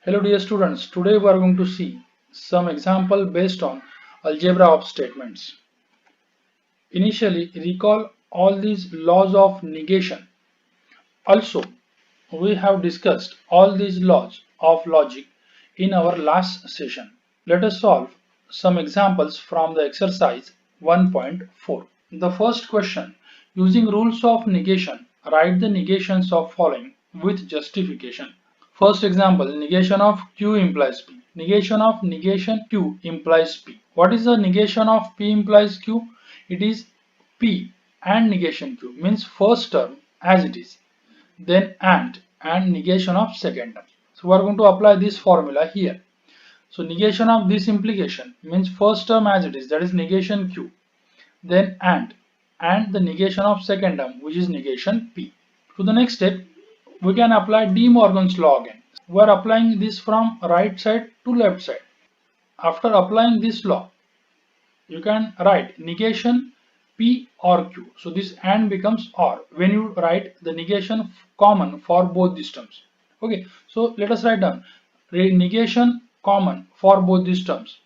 Hello dear students, today we are going to see some example based on algebra of statements. Initially, recall all these laws of negation. Also, we have discussed all these laws of logic in our last session. Let us solve some examples from the exercise 1.4. The first question, using rules of negation, write the negations of following with justification. First example, negation of Q implies P. Negation Q implies P. What is the negation of P implies Q? It is P and negation Q, means first term as it is, then and negation of second term. So we are going to apply this formula here. So negation of this implication means first term as it is, that is negation Q, then and the negation of second term, which is negation P. To the next step, we can apply De Morgan's law again. We are applying this from right side to left side. After applying this law, you can write negation P or Q. So this and becomes or when you write the negation common for both these terms. Okay, so let us write down negation common for both these terms.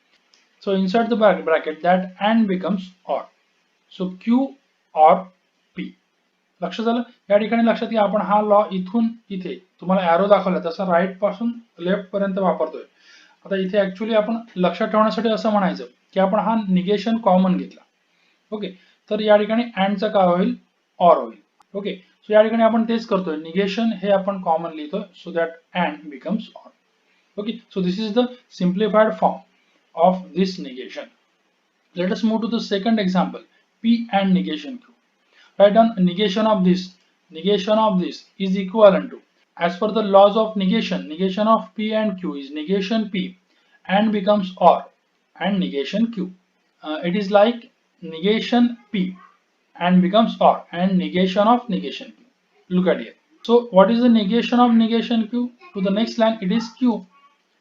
So inside the bracket that and becomes or. So Q or P. लक्षात झालं. या ठिकाणी लक्षात घ्या, आपण हा law इथून इथे तुम्हाला एरो दाखवला तसा राईट पासून लेफ्ट पर्यंत वापरतोय. आता इथे ऍक्च्युअली आपण लक्षात ठेवण्यासाठी असं म्हणायचं की आपण हा निगेशन कॉमन घेतला. ओके, तर या ठिकाणी अँडचं काय होईल, ऑर होईल. ओके, सो या ठिकाणी आपण तेच करतोय, निगेशन हे आपण कॉमन लिहितोय so that and becomes or. Okay, so this is the simplified form of this negation. Let us move to the second example, P and negation Q. Write down negation of this. Negation of this is equivalent to, as per the laws of negation, negation of P and Q is negation P and becomes or and negation Q. It is like negation P and becomes or and negation of negation Q. Look at here. So what is the negation of negation Q? To the next line, it is Q.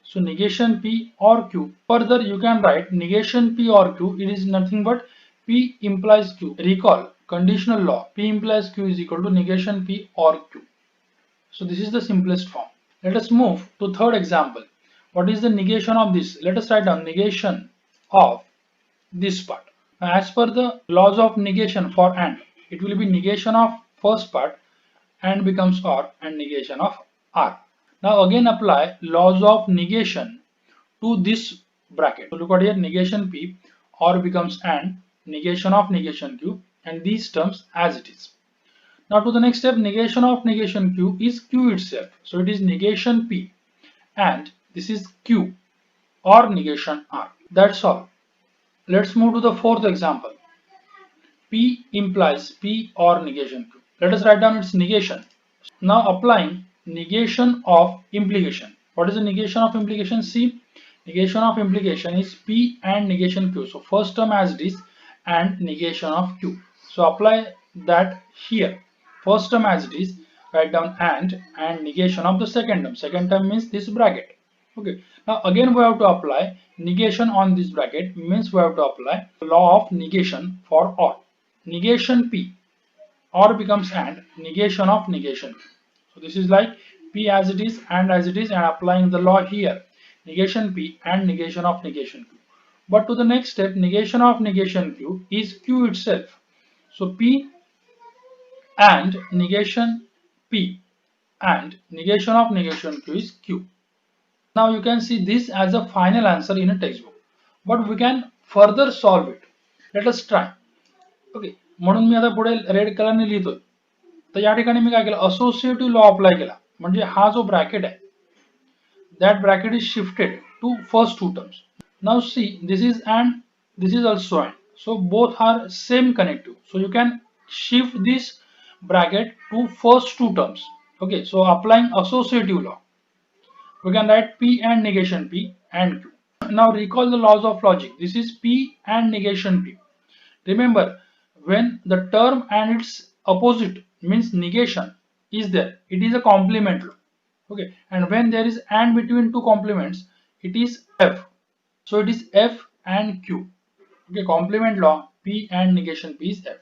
So negation P or Q. Further, you can write negation P or Q. It is nothing but P implies Q. Recall conditional law. P implies Q is equal to negation P or Q. So this is the simplest form. Let us move to third example. What is the negation of this? Let us write down negation of this part. Now, as per the laws of negation for and, it will be negation of first part and becomes or and negation of r. Now again apply laws of negation to this bracket. So look at here, negation P or becomes and negation of negation Q and these terms as it is. Now to the next step, negation of negation Q is Q itself. So it is negation P and this is Q or negation R. That's all. Let's move to the fourth example. P implies P or negation Q. Let us write down its negation. Now applying negation of implication. What is the negation of implication? See, negation of implication is P and negation Q. So first term as it is and negation of Q. So apply that here. First term as it is, write down and negation of the second term. Second term means this bracket. Okay. Now again we have to apply negation on this bracket, means we have to apply the law of negation for all. Negation P or becomes and negation of negation Q. So this is like P as it is and as it is and applying the law here, negation P and negation of negation Q. But to the next step, negation of negation Q is Q itself. So P and negation P and negation of negation Q is Q. Now you can see this as a final answer in a textbook, but we can further solve it. Let us try. Okay, म्हणून मी आता पुढे red कलरने लिहितोय. तर या ठिकाणी मी काय केलं, associative law apply केला. म्हणजे हा जो ब्रॅकेट आहे that bracket is shifted to first two terms. Now see, this is and this is also and, so both are same connective, so you can shift this bracket to first two terms. Okay, so applying associative law, we can write P and negation P and Q. Now recall the laws of logic. This is P and negation P. Remember, when the term and its opposite means negation is there, it is a complement law. Okay, and when there is and between two complements, it is F. So it is F and Q. Okay, complement law P and negation P is F.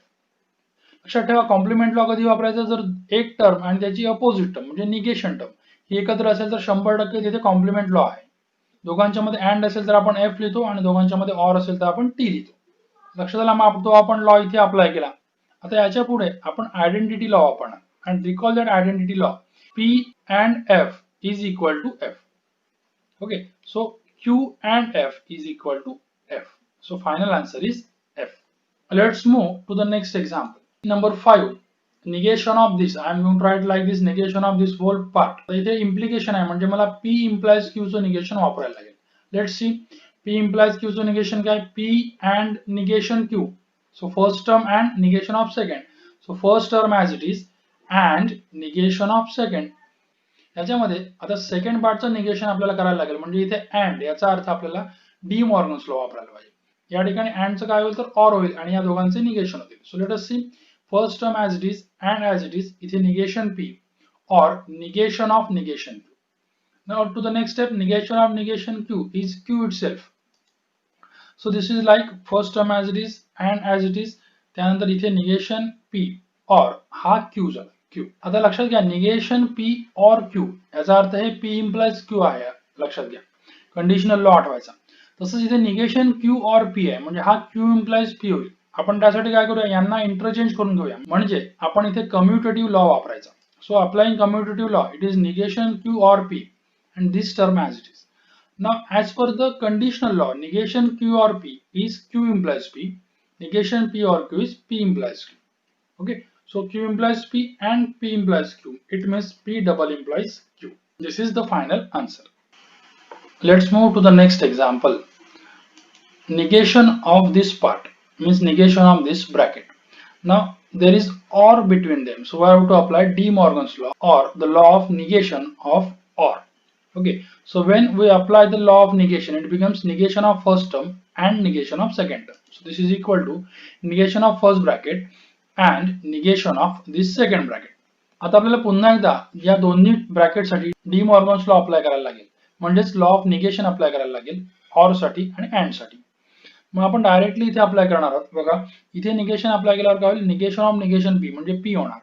लक्षात ठेवा, complement law कधी वापरायचा, जर एक term आणि त्याची opposite term म्हणजे negation term ही एकत्र असेल तर 100% तिथे कॉम्प्लिमेंट लॉ आहे. दोघांच्या मध्ये अँड असेल तर आपण एफ लिहितो आणि दोघांच्या मध्ये ऑर असेल तर आपण टी लिहितो. लक्षात आला? मग तो आपण लॉ इथे अप्लाय केला. आता याच्या पुढे आपण आयडेंटिटी लॉ वापरणार and recall that identity law. P and F is equal to F. Okay, so Q and F is equal to F. So final answer is F. Let's move to the next example. Number 5. Negation of this. I am going to write like this, negation of this whole part. तर इथे implication आहे म्हणजे मला P implies Q चं negation वापरायला लागेल. Let's see. P implies Q चं negation काय? P and negation Q. So first term and negation of second. So first term as it is and negation of second. याच्यामध्ये आता second पार्टचं negation आपल्याला करायला लागेल म्हणजे इथे अँड याचा अर्थ आपल्याला डी मॉर्गन्स लॉ वापरायला पाहिजे. या ठिकाणी अँडचं काय होईल तर ऑर होईल आणि या दोघांचे निगेशन होतील. So let us see first term as it is and as it is. इथे negation P or negation of negation Q. Now to the next step. Negation of negation Q is Q itself. So this is like first term as it is and as it is. त्यानंतर इथे negation P or हा Q झाला. Q. आता लक्षात घ्या negation P or Q याचा अर्थ हे पी इम्प्लाइज क्यू आहे. लक्षात घ्या कंडिशनल लॉ आठवायचा. तसंच इथे निगेशन क्यू ऑर पी आहे म्हणजे हा क्यू इम्प्लाइज पी होईल. आपण त्यासाठी काय करूया यांना इंटरचेंज करून घेऊया म्हणजे आपण इथे कम्युटेटिव्ह लॉ वापरायचा. So applying commutative law it is negation Q or p and this term as it is. Now as per the conditional law negation Q or P is Q implies P. Negation P or Q is P implies Q. Okay, so Q implies P and P implies Q. It means P double implies Q. This is the final answer. Let's move to the next example. Negation of this part means negation of this bracket. Now there is OR between them, so we have to apply De Morgan's law or the law of negation of OR. Okay, so when we apply the law of negation, it becomes negation of first term and negation of second term. So this is equal to negation of first bracket and negation of this second bracket. आता आपल्याला पुन्हा एकदा या दोन्ही bracket साठी D Morgan's law apply करायला लागेल म्हणजेच लॉ ऑफ निगेशन अप्लाय करायला लागेल ऑर साठी आणि अँड साठी. मग आपण डायरेक्टली इथे अप्लाय करणार आहोत. बघा इथे निगेशन अप्लाय केल्यावर काय होईल निगेशन ऑफ निगेशन पी म्हणजे पी होणार.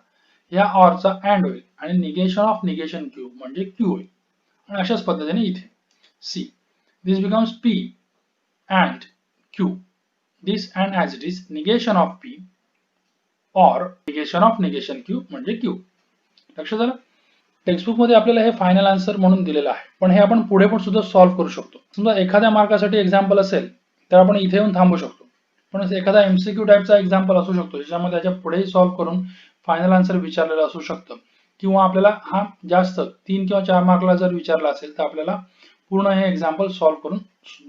या ऑरचा अँड होईल आणि निगेशन ऑफ निगेशन क्यू म्हणजे क्यू होईल. आणि अशाच पद्धतीने इथे see this becomes P and Q. This and as it is negation of P or negation of negation Q म्हणजे क्यू. लक्षात आलं? टेक्स्टबुक मध्ये आपल्याला हे फायनल आन्सर म्हणून दिलेलं आहे पण हे आपण पुढे पण सुद्धा सॉल्व्ह करू शकतो. समजा एखाद्या मार्कासाठी एक्झाम्पल असेल तर आपण इथे येऊन थांबू शकतो पण एखादा एमसीक्यू टाईपचा एक्झाम्पल असू शकतो ज्याच्यामध्ये त्याच्या पुढेही सॉल्व्ह करून फायनल आन्सर विचारलेला असू शकतं किंवा आपल्याला हा जास्त 3 किंवा 4 मार्कला जर विचारला असेल तर आपल्याला पूर्ण हे एक्झाम्पल सॉल्व्ह करून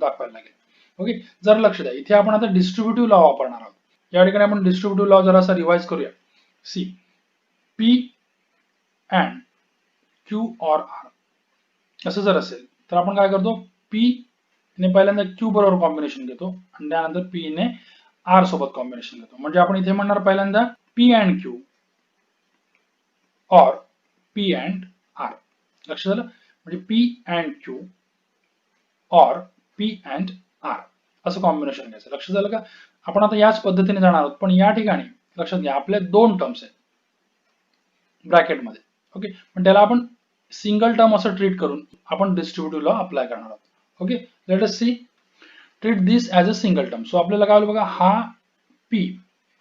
दाखवायला लागेल. ओके, जर लक्ष द्या इथे आपण आता डिस्ट्रीब्युटिव्ह लॉ वापरणार आहोत. या ठिकाणी आपण डिस्ट्रीब्युटिव्ह लॉ जरासा रिवाइज करूया. See p and q or r असं जर असेल तर आपण काय करतो पी ने पहिल्यांदा क्यू बरोबर कॉम्बिनेशन घेतो आणि त्यानंतर पी ने आर सोबत कॉम्बिनेशन घेतो. म्हणजे आपण इथे म्हणणार पहिल्यांदा p and q or p and r. लक्षात झालं? म्हणजे p and q or p and r असं कॉम्बिनेशन घ्यायचं. लक्षात झालं का? आपण आता याच पद्धतीने जाणार आहोत पण या ठिकाणी लक्षात घ्या आपले दोन टर्म्स आहेत ब्रॅकेटमध्ये. ओके, पण त्याला आपण सिंगल टर्म असं ट्रीट करून आपण डिस्ट्रीब्युटिव्ह लॉ अप्लाय करणार आहोत. Okay, let us see treat this as a single term. So आपल्याला काय होईल बघा हा पी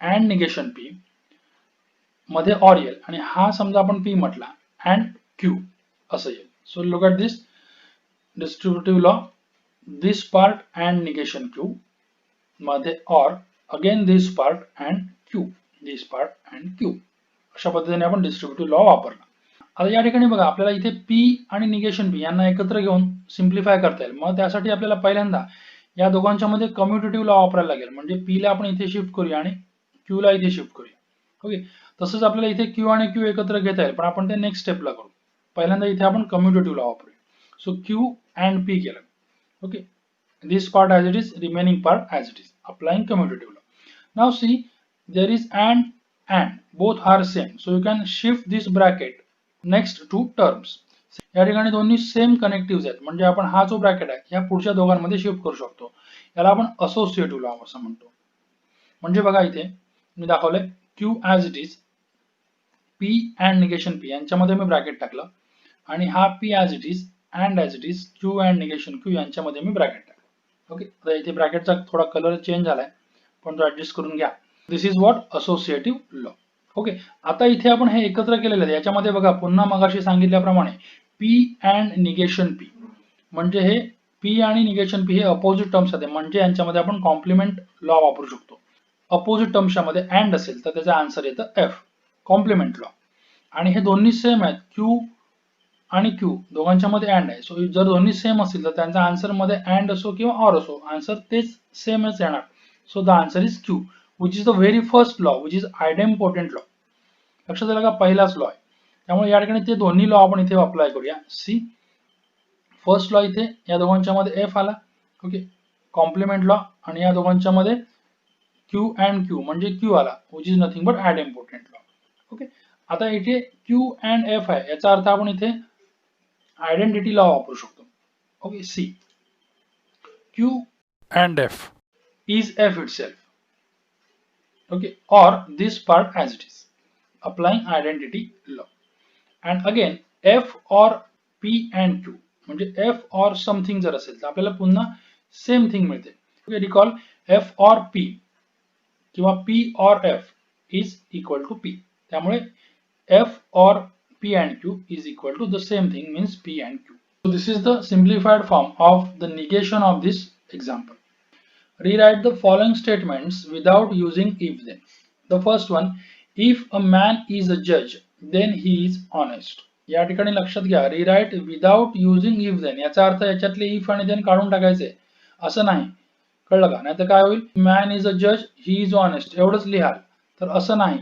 अँड निगेशन पी मध्ये ऑर येईल आणि हा समजा आपण पी म्हटला अँड क्यू असं येईल. So look at this distributive law this part and negation Q मध्ये or again this part and Q this part and Q. अशा पद्धतीने आपण डिस्ट्रीब्युटिव्ह लॉ वापरला. आता या ठिकाणी बघा आपल्याला इथे पी आणि निगेशन पी यांना एकत्र घेऊन सिम्प्लिफाय करता येईल. मग त्यासाठी आपल्याला पहिल्यांदा या दोघांच्या मध्ये कम्युटेटिव्ह लॉ वापरायला लागेल म्हणजे पी ला आपण इथे शिफ्ट करूया आणि क्यू ला इथे शिफ्ट करूया. ओके, तसंच आपल्याला इथे क्यू आणि क्यू एकत्र घेता येईल पण आपण ते नेक्स्ट स्टेपला करू. पहिल्यांदा इथे आपण कम्युटेटिव्ह लॉ वापरूया. सो क्यू अँड पी केलं. Okay, this part as it is, remaining part as it is, applying commutative law. Now see there is and both are same, so you can shift this bracket next to terms. या ठिकाणी दोन्ही same connective आहेत म्हणजे आपण हा जो bracket आहे या पुढच्या दोघांमध्ये शिफ्ट करू शकतो. याला आपण असोसिएटिव्ह लॉ असं म्हणतो. म्हणजे बघा इथे मी दाखवलंय Q as it is P and negation P यांच्यामध्ये मी ब्रॅकेट टाकलं आणि हा P as it is and as it is Q and negation Q यांच्यामध्ये मी ब्रॅकेट टाकतो. ओके, आता इथे ब्रॅकेटचा थोडा कलर चेंज झालाय, पण तो ऍडजस्ट करून घ्या. This is what associative law. Okay, आता इथे आपण हे एकत्र केलेलं आहे. याच्यामध्ये बघा पुन्हा मगाशी सांगितल्याप्रमाणे P अँड निगेशन P म्हणजे हे P आणि निगेशन P हे अपोजिट टर्म्स आहेत, म्हणजे यांच्यामध्ये आपण कॉम्प्लिमेंट लॉ वापरू शकतो. अपोजिट टर्म्सच्या मध्ये अँड असेल तर त्याचं आन्सर येतं F, कॉम्प्लिमेंट लॉ. आणि हे दोन्ही सेम आहेत, Q आणि Q दोघांच्या मध्ये अँड आहे. सो जर दोन्ही सेम असतील तर त्यांचा आन्सर मध्ये अँड असो किंवा ऑर असो, आन्सर तेच सेमच येणार. So the answer is Q, which is the very first law, which is idempotent law. लक्षात आलं का, पहिलाच लॉ आहे. त्यामुळे या ठिकाणी ते दोन्ही लॉ आपण इथे अप्लाय करूया. सी फर्स्ट लॉ इथे या दोघांच्या मध्ये F आला. ओके, कॉम्प्लिमेंट लॉ आणि या दोघांच्या मध्ये Q अँड Q म्हणजे Q आला, which is nothing but idempotent law. Okay, आता इथे Q अँड F आहे, याचा अर्थ आपण इथे आयडेंटिटी लॉ वापरू शकतो. Okay, see Q and F is F itself. Okay, or this part as it is, applying identity law. And again F or P and Q म्हणजे F or something जर असेल तर आपल्याला पुन्हा सेम थिंग मिळते. Okay, recall F or P किंवा P or F is equal to P. त्यामुळे F or P and Q is equal to the same thing, means P and Q. So this is the simplified form of the negation of this example. Rewrite the following statements without using if then. The first one, if a man is a judge then he is honest. या ठिकाणी लक्षात घ्या, rewrite without using if then याचा अर्थ याच्यातले if आणि then काढून टाकायचे असं नाही, कळलं का? नाहीतर काय होईल, man is a judge he is honest एवढंच लिहाल, तर असं नाही,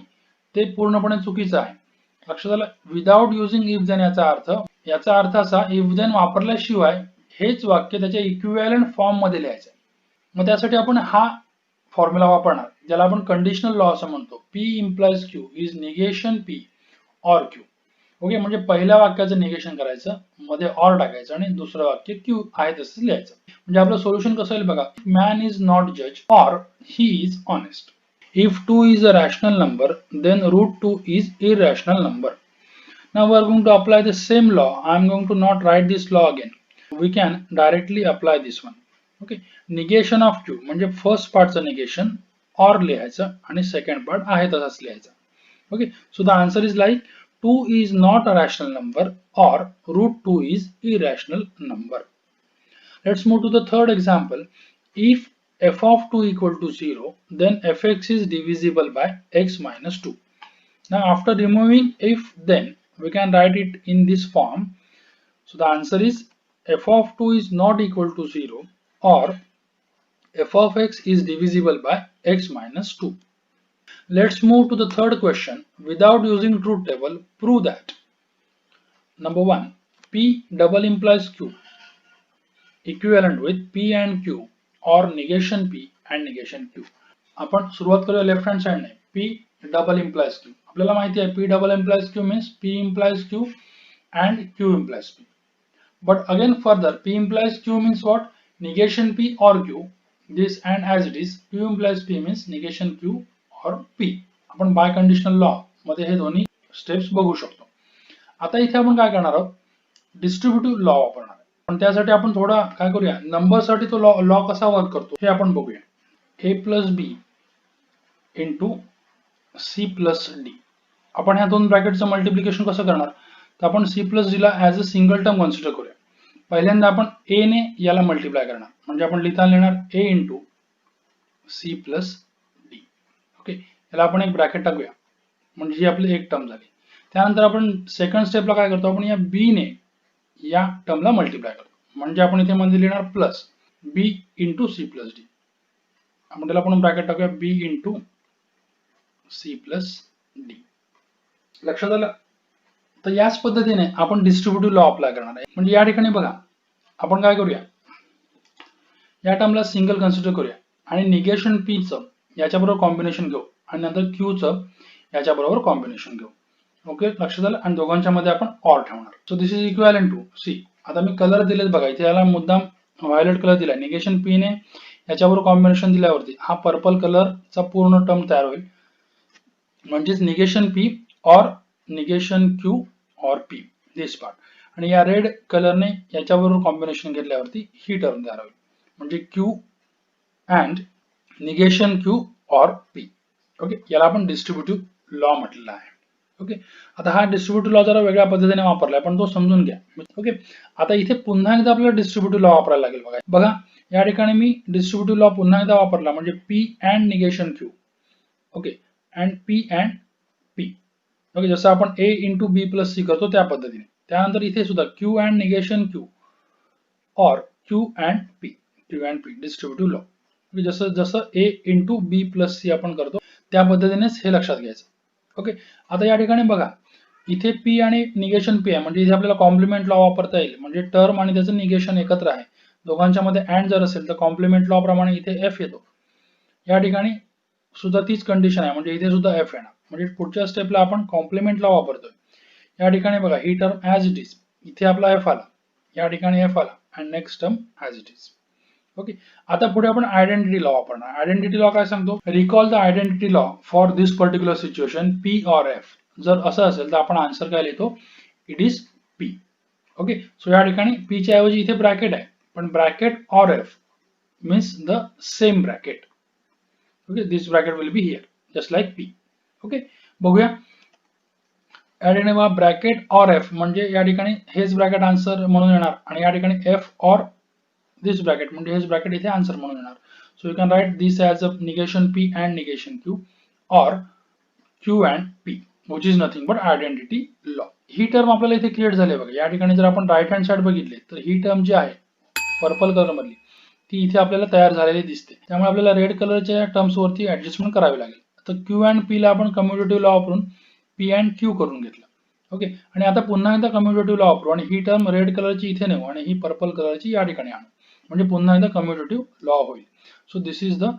ते पूर्णपणे चुकीचं आहे. लक्षात आलं, विदाउट युजिंग if then याचा अर्थ असा, if then वापरल्याशिवाय हेच वाक्य त्याच्या इक्विव्हॅलंट फॉर्म मध्ये लिहायचं. मग त्यासाठी आपण हा फॉर्म्युला वापरणार, ज्याला आपण कंडिशनल लॉ असं म्हणतो. P implies Q is negation P or Q. Okay, म्हणजे पहिल्या वाक्याचं निगेशन करायचं, मध्ये ऑर टाकायचं आणि दुसरं वाक्य Q आहे तसंच लिहायचं. म्हणजे आपलं सोल्युशन कसं होईल बघा, मॅन इज नॉट जज और he is honest. If 2 is a rational number, then root 2 is irrational number. Now we are going to apply the same law. I am going to not write this law again. We can directly apply this one. Okay, negation of Q म्हणजे first पार्टचं negation or लिहायचं आणि second part आहे तसाच लिहायचा. Okay, so the answer is like 2 is not a rational number or root 2 is irrational number. Let's move to the third example. If f of 2 equal to 0, then fx is divisible by x minus 2. Now after removing if then, we can write it in this form. So the answer is f of 2 is not equal to 0 or f of x is divisible by x minus 2. Let's move to the third question. Without using truth table, prove that. Number 1, P double implies Q equivalent with P and Q or negation P and negation Q. आपण सुरुवात करूया left hand साइडने. P double implies Q. आपल्याला माहिती आहे P double implies Q means P implies Q and Q implies P. But again further, P implies Q means what? Negation P or Q. This and as it is, Q implies P means negation Q or P. आपण by conditional law मध्ये हे दोन्ही steps बघू शकतो. आता इथे आपण काय करणार आहोत, डिस्ट्रीब्युटिव्ह लॉ वापरणार. पण त्यासाठी आपण थोडा काय करूया, नंबर साठी तो लॉ कसा वर्क करतो हे आपण बघूया. A plus b into C plus d. आपण ह्या दोन ब्रॅकेटचं मल्टिप्लिकेशन कसं करणार, तर आपण सी प्लस डी ला as a single term consider करूया. पहिल्यांदा आपण ए ने याला मल्टिप्लाय करणार, म्हणजे आपण लिहिताना लिहिणार A into C plus D. Okay, याला आपण एक ब्रॅकेट टाकूया, म्हणजे ही आपली एक टर्म झाली. त्यानंतर आपण सेकंड स्टेपला काय करतो, आपण या बी ने या टर्मला मल्टिप्लाय करतो, म्हणजे आपण इथे मध्ये लिहिणार plus b into C plus d. आपण त्याला आपण ब्रॅकेट टाकूया बी इंटू सी प्लस डी. लक्षात आलं. तर याच पद्धतीने आपण डिस्ट्रीब्युटिव्ह लॉ अप्लाय करणार आहे. म्हणजे या ठिकाणी बघा, आपण काय करूया, या टर्मला सिंगल कन्सिडर करूया आणि निगेशन पी चं याच्याबरोबर कॉम्बिनेशन घेऊ आणि नंतर क्यू चं याच्याबरोबर कॉम्बिनेशन घेऊ. ओके, लक्षात आलं. आणि दोघांच्या मध्ये आपण ऑर ठेवणार. So this is equivalent to c. आता मी कलर दिलेत बघा, इथे याला मुद्दाम व्हायोलेट कलर दिला. निगेशन पी ने याच्याबरोबर कॉम्बिनेशन दिल्यावरती हा पर्पल कलरचा पूर्ण टर्म तयार होईल, म्हणजेच निगेशन पी और निगेशन क्यू और पी, दिस पार्ट. आणि या रेड कलरने याच्याबरोबर कॉम्बिनेशन घेतल्यावरती ही टर्म तयार होईल, म्हणजे Q and negation Q or P. Okay, याला आपण डिस्ट्रीब्युटिव्ह लॉ म्हटलेला आहे. ओके, आता हा डिस्ट्रीब्युटिव्ह लॉ जरा वेगळ्या पद्धतीने वापरलाय, पण तो समजून घ्या. ओके, आता इथे पुन्हा एकदा आपल्याला डिस्ट्रीब्युटिव्ह लॉ वापरायला लागेल. बघा या ठिकाणी मी डिस्ट्रीब्युटिव्ह लॉ पुन्हा एकदा वापरला, म्हणजे p and negation Q. Okay, and P and P. Okay, जसं आपण ए इंटू बी प्लस सी करतो त्या पद्धतीने. त्यानंतर इथे सुद्धा Q and negation Q or Q and P distributive law. जसं जसं ए इंटू बी प्लस सी आपण करतो त्या पद्धतीनेच हे लक्षात घ्यायचं. ओके, आता या ठिकाणी बघा इथे पी आणि निगेशन पी आहे, म्हणजे इथे आपल्याला कॉम्प्लिमेंट लॉ वापरता येईल, म्हणजे टर्म आणि त्याचं निगेशन एकत्र आहे. दोघांच्या मध्ये अँड जर असेल तर कॉम्प्लिमेंट लॉ प्रमाणे इथे एफ येतो. या ठिकाणी सुद्धा तीच कंडिशन आहे, म्हणजे इथे सुद्धा एफ येणार. म्हणजे पुढच्या स्टेपला आपण कॉम्प्लिमेंट लॉ वापरतोय. या ठिकाणी बघा ही टर्म ॲज इट इज, इथे आपला एफ आला, या ठिकाणी एफ आला, and next term as it is. Okay, आता पुढे आपण आयडेंटिटी लॉ वापरणार. आयडेंटिटी लॉ काय सांगतो? Recall the identity law for this particular situation P or F. जर असं असेल तर आपण आन्सर काय लिहितो? It is P. Okay, so या ठिकाणी पी च्या ऐवजी इथे ब्रॅकेट आहे, पण bracket or F means the same bracket. Okay, this bracket will be here just like P. Okay, बघूया या ठिकाणी बघा ब्रॅकेट ऑर एफ म्हणजे या ठिकाणी हेच ब्रॅकेट आन्सर म्हणून येणार, आणि या ठिकाणी एफ ऑर दिस ब्रॅकेट म्हणजे हेच ब्रॅकेट इथे आन्सर म्हणून येणार. So you can right this as a negation p and negation Q or Q and P which is nothing but identity law. He term आपल्याला इथे क्रिएट झाली बघा. या ठिकाणी जर आपण राईट हँड साइड बघितले तर ही टर्म जी आहे पर्पल कलर मधली ती इथे आपल्याला तयार झालेली दिसते. त्यामुळे आपल्याला रेड कलरच्या टर्म्स वरती ऍडजस्टमेंट करावी लागेल. तर क्यू अँड पी ला आपण कम्युटेटिव्ह लॉ वापरून पी अँड क्यू करून घेतलं. ओके, आणि आता पुन्हा एकदा कम्युटेटिव्ह लॉ वापरू आणि ही टर्म रेड कलरची इथे नेऊ आणि ही पर्पल कलरची या ठिकाणी आणू, म्हणजे पुन्हा एकदा कम्युटेटिव्ह लॉ होईल. So this is the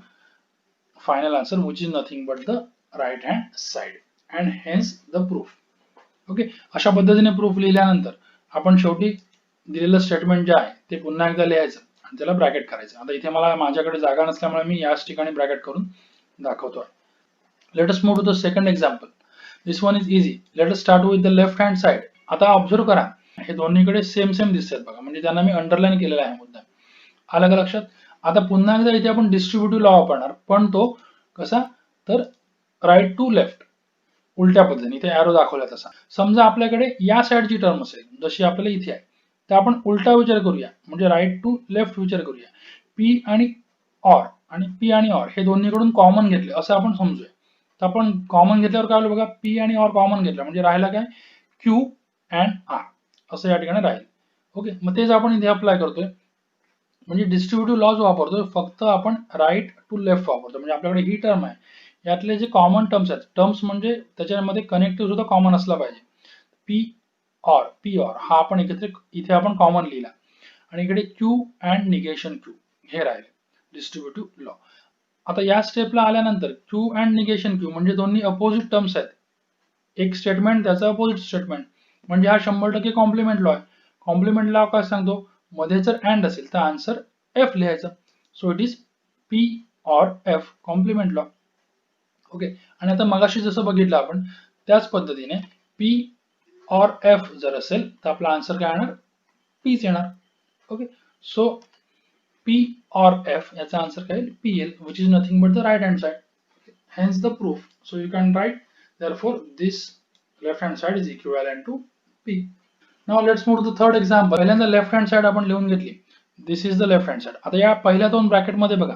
final answer which is nothing but the right hand side and hence the proof. Okay, अशा पद्धतीने प्रूफ लिहिल्यानंतर आपण शेवटी दिलेलं स्टेटमेंट जे आहे ते पुन्हा एकदा लिहायचं आणि त्याला ब्रॅकेट करायचं. आता इथे मला माझ्याकडे जागा नसल्यामुळे मी याच ठिकाणी ब्रॅकेट करून दाखवतोय. Let us move to the second example. This one is easy. Let us start with the left hand side. आता ऑब्झर्व करा हे दोन्हीकडे सेम सेम दिसतात बघा, म्हणजे त्यांना मी अंडरलाईन केलेला आहे मुद्दा. आलं का लक्षात? आता पुन्हा एकदा इथे आपण डिस्ट्रीब्युटिव्ह लॉ वापरणार, पण तो कसा? तर राईट टू लेफ्ट, उलट्या पद्धतीने. इथे एरो दाखवला तसा. समजा आपल्याकडे या साइडची टर्म असेल जशी आपल्याला इथे आहे, तर आपण उलटा विचार करूया, म्हणजे राईट टू लेफ्ट विचार करूया. पी आणि ऑर हे दोन्हीकडून कॉमन घेतले असं आपण समजूया. तर आपण कॉमन घेतल्यावर काय होईल बघा, पी आणि ऑर कॉमन घेतलं म्हणजे राहिला काय? क्यू अँड आर असं या ठिकाणी राहील. ओके, मग तेच आपण इथे अप्लाय करतोय, म्हणजे डिस्ट्रीब्युटिव्ह लॉज वापरतोय, फक्त आपण राईट टू लेफ्ट वापरतो. म्हणजे आपल्याकडे ही टर्म आहे, यातले जे कॉमन टर्म्स आहेत, टर्म्स म्हणजे त्याच्यामध्ये कनेक्टिव्ह सुद्धा कॉमन असला पाहिजे. पी ऑर हा आपण एकत्र इथे आपण कॉमन लिहिला, आणि इकडे क्यू अँड निगेशन क्यू हे राहिले डिस्ट्रीब्युटिव्ह लॉ. आता या स्टेपला आल्यानंतर क्यू अँड निगेशन क्यू म्हणजे दोन्ही अपोजिट टर्म्स आहेत. एक स्टेटमेंट त्याचं अपोजिट स्टेटमेंट, म्हणजे हा 100% कॉम्प्लिमेंट लॉ आहे. कॉम्प्लिमेंट लॉ काय सांगतो? मध्ये जर अँड असेल तर आन्सर एफ लिहायचं. So it is p or f complement law. Okay, आणि आता मगाशी जसं बघितलं आपण त्याच पद्धतीने पी ऑर एफ जर असेल तर आपला आन्सर काय येणार? पीच येणार. Okay, so p or f याचा आन्सर काय येईल? पी येईल, which is nothing but the right hand side. Hence the proof. So you can write therefore this left hand side is equivalent to P. Now let's move to the third example. पहिल्यांदा left hand side आपण लिहून घेतली. This is the left hand side. आता या पहिल्या दोन bracket मध्ये बघा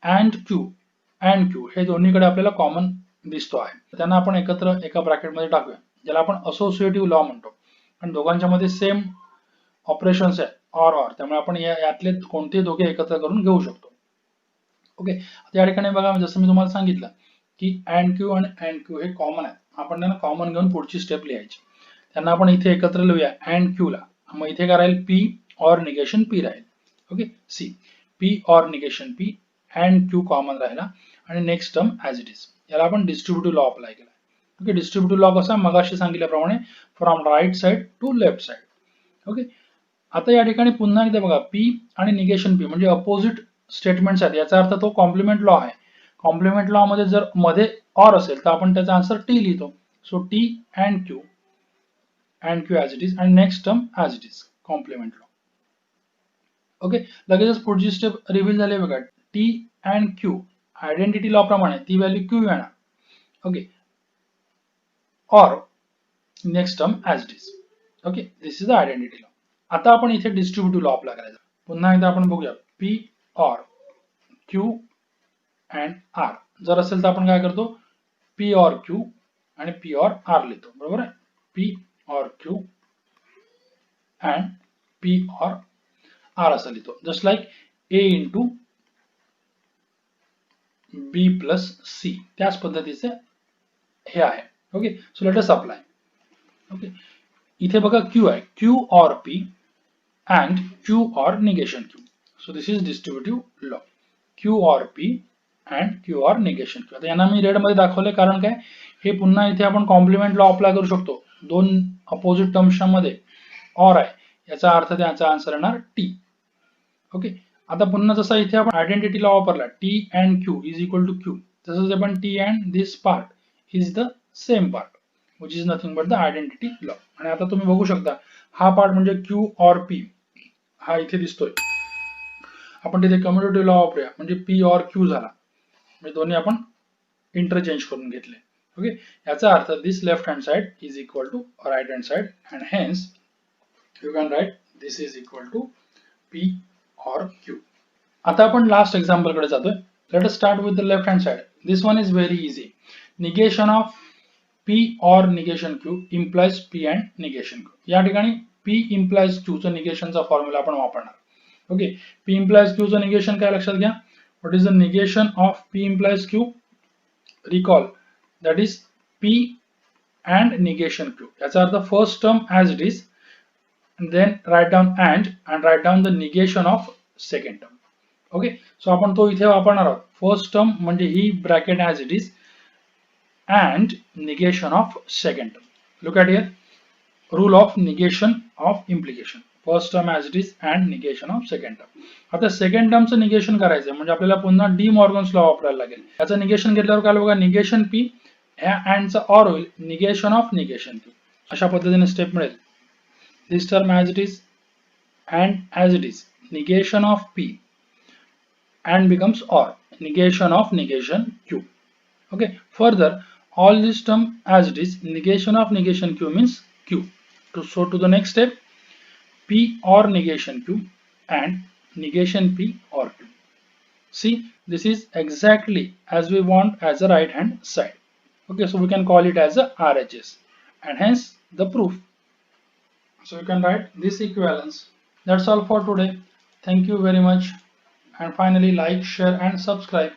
अँड क्यू हे दोन्हीकडे आपल्याला कॉमन दिसतो आहे. त्यांना आपण एकत्र एका ब्रॅकेट मध्ये टाकूया, ज्याला आपण असोसिएटिव्ह लॉ म्हणतो. आणि दोघांच्या मध्ये सेम ऑपरेशन्स आहे ऑर, त्यामुळे आपण यातले कोणते दोघे एकत्र करून घेऊ शकतो. ओके, या ठिकाणी बघा जसं मी तुम्हाला सांगितलं की अँड क्यू आणि अँड क्यू हे कॉमन आहे. आपण त्यांना कॉमन घेऊन पुढची स्टेप लिहायची. त्यांना आपण इथे एकत्र लिहूया अँड क्यू ला. मग इथे काय राहील? पी ऑर निगेशन पी राहील. Okay, see p or negation p and q common राहिला, आणि next term as it is. याला आपण डिस्ट्रीब्युटिव्ह लॉ अप्लाय केला. ओके, डिस्ट्रीब्युटिव्ह लॉ कसा? मगाशी सांगितल्याप्रमाणे from right side to left side. Okay, आता या ठिकाणी पुन्हा एकदा बघा पी आणि निगेशन पी म्हणजे अपोजिट स्टेटमेंट्स आहेत. याचा अर्थ तो कॉम्प्लिमेंट लॉ आहे. कॉम्प्लिमेंट लॉ मध्ये जर मध्ये ऑर असेल तर आपण त्याचा आन्सर टी लिहितो. So T and Q and Q as it is, and next term as it is, complement law. Okay, लगेचच पुढची स्टेप रिव्हील झाली बघा. T and Q identity law प्रमाणे ती व्हॅल्यू Q येणार. ओके, और next term as it is. Okay, this is the identity law. आता आपण इथे डिस्ट्रीब्युटिव्ह लॉ अप्लाय करायचा. पुन्हा एकदा आपण बघूया. P or Q and R जर असेल तर आपण काय करतो, P or Q आणि P or R लिहितो, बरोबर आहे. P or Q and P or R असं लिहितो. Just like A into B plus C, त्याच पद्धतीचे हे आहे. ओके, सो लेट अस अप्लाय. ओके, इथे बघा Q आहे, Q or P and Q or negation Q. So this is distributive law. Q or P and Q or negation Q. आता यांना मी red मध्ये दाखवले कारण काय, हे पुन्हा इथे आपण कॉम्प्लिमेंट लॉ अप्लाय करू शकतो. दोन अपोजिट टर्म्सच्या मध्ये और आहे, याचा अर्थ त्याचा आन्सर येणार T. ओके, आता पुन्हा जसा इथे आपण आयडेंटिटी लॉ वापरला, T and Q is equal to Q, तसंच आपण T and this part is the same part which is nothing but the identity law. आणि आता तुम्ही बघू शकता हा पार्ट म्हणजे Q or P हा इथे दिसतोय. आपण तिथे कम्युटेटिव्ह लॉ वापरूया, म्हणजे P or Q झाला, म्हणजे दोन्ही आपण इंटरचेंज करून घेतले. ओके, याचा अर्थ this left hand side is equal to right hand side and hence you can write this is equal to P or Q. आता आपण लास्ट एक्झाम्पल कडे जातोय. Let us start with the left hand side. This one is very easy. Negation of P or negation Q implies P and negation Q. या ठिकाणी P implies Q चं निगेशनचा formula आपण वापरणार. Okay, P implies Q चं negation काय लक्षात घ्या. What is the negation of P implies Q? Recall that is P and negation Q. याचा अर्थ first term as it is, then write down and write down the negation of second term. Okay, so आपण तो इथे वापरणार आहोत. First term म्हणजे ही bracket as it is and negation of second term. Look at here, rule of negation of implication. First term as it is and negation of second term. आता second टर्मचं negation करायचं म्हणजे आपल्याला पुन्हा D Morgan's law वापरायला लागेल. याचं negation घेतल्यावर काय बघा, निगेशन P ह्या अँडचा ऑर होईल निगेशन ऑफ निगेशन Q. अशा पद्धतीने स्टेप मिळेल. दिस term as it is and as it is negation of P and becomes or negation of negation Q. Okay, further all this term as it is negation of negation Q means Q. So to the next step, P or negation Q and negation P or Q. See, this is exactly as we want as a right hand side. Okay, so we can call it as a RHS and hence the proof. So you can write this equivalence. That's all for today. Thank you very much, and finally like, share and subscribe.